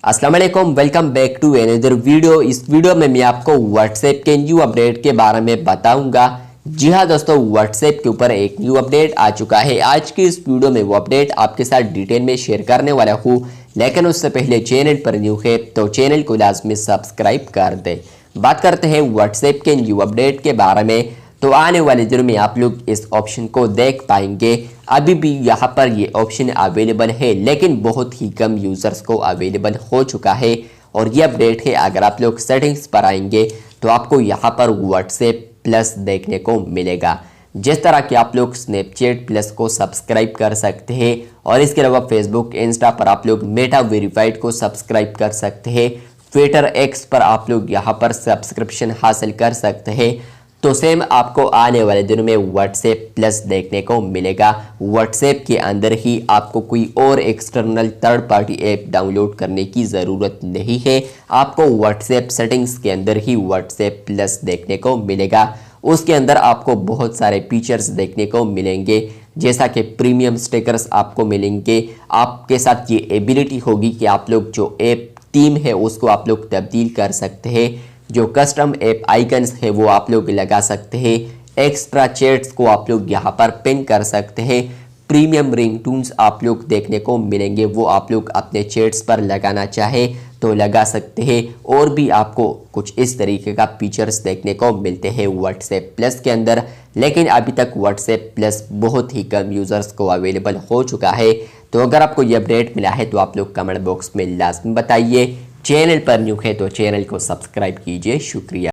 अस्सलाम वालेकुम, welcome back to another video. इस वीडियो में मैं आपको व्हाट्सएप के न्यू अपडेट के बारे में बताऊंगा। जी हाँ दोस्तों, व्हाट्सएप के ऊपर एक न्यू अपडेट आ चुका है। आज की इस वीडियो में वो अपडेट आपके साथ डिटेल में शेयर करने वाला हूँ, लेकिन उससे पहले चैनल पर न्यू है तो चैनल को लाजमी सब्सक्राइब कर दें। बात करते हैं व्हाट्सएप के न्यू अपडेट के बारे में। तो आने वाले दिनों में आप लोग इस ऑप्शन को देख पाएंगे। अभी भी यहाँ पर ये ऑप्शन अवेलेबल है, लेकिन बहुत ही कम यूजर्स को अवेलेबल हो चुका है। और ये अपडेट है, अगर आप लोग सेटिंग्स पर आएंगे तो आपको यहाँ पर व्हाट्सएप प्लस देखने को मिलेगा। जिस तरह कि आप लोग स्नैपचैट प्लस को सब्सक्राइब कर सकते हैं, और इसके अलावा फेसबुक इंस्टा पर आप लोग मेटा वेरीफाइड को सब्सक्राइब कर सकते हैं। ट्विटर एक्स पर आप लोग यहाँ पर सब्सक्रिप्शन हासिल कर सकते हैं। तो सेम आपको आने वाले दिनों में व्हाट्सएप प्लस देखने को मिलेगा। व्हाट्सएप के अंदर ही आपको कोई और external third party app download करने की ज़रूरत नहीं है। आपको व्हाट्सएप सेटिंग्स के अंदर ही व्हाट्सएप प्लस देखने को मिलेगा। उसके अंदर आपको बहुत सारे फीचर्स देखने को मिलेंगे, जैसा कि प्रीमियम स्टिकर्स आपको मिलेंगे। आपके साथ ये एबिलिटी होगी कि आप लोग जो ऐप थीम है उसको आप लोग तब्दील कर सकते हैं। जो कस्टम ऐप आइकन्स है वो आप लोग लगा सकते हैं। एक्स्ट्रा चैट्स को आप लोग यहाँ पर पिन कर सकते हैं। प्रीमियम रिंगटोन्स आप लोग देखने को मिलेंगे, वो आप लोग अपने चैट्स पर लगाना चाहे तो लगा सकते हैं। और भी आपको कुछ इस तरीके का फीचर्स देखने को मिलते हैं व्हाट्सएप प्लस के अंदर। लेकिन अभी तक व्हाट्सएप प्लस बहुत ही कम यूज़र्स को अवेलेबल हो चुका है। तो अगर आपको ये अपडेट मिला है तो आप लोग कमेंट बॉक्स में लाजमी बताइए। चैनल पर न्यू है तो चैनल को सब्सक्राइब कीजिए। शुक्रिया।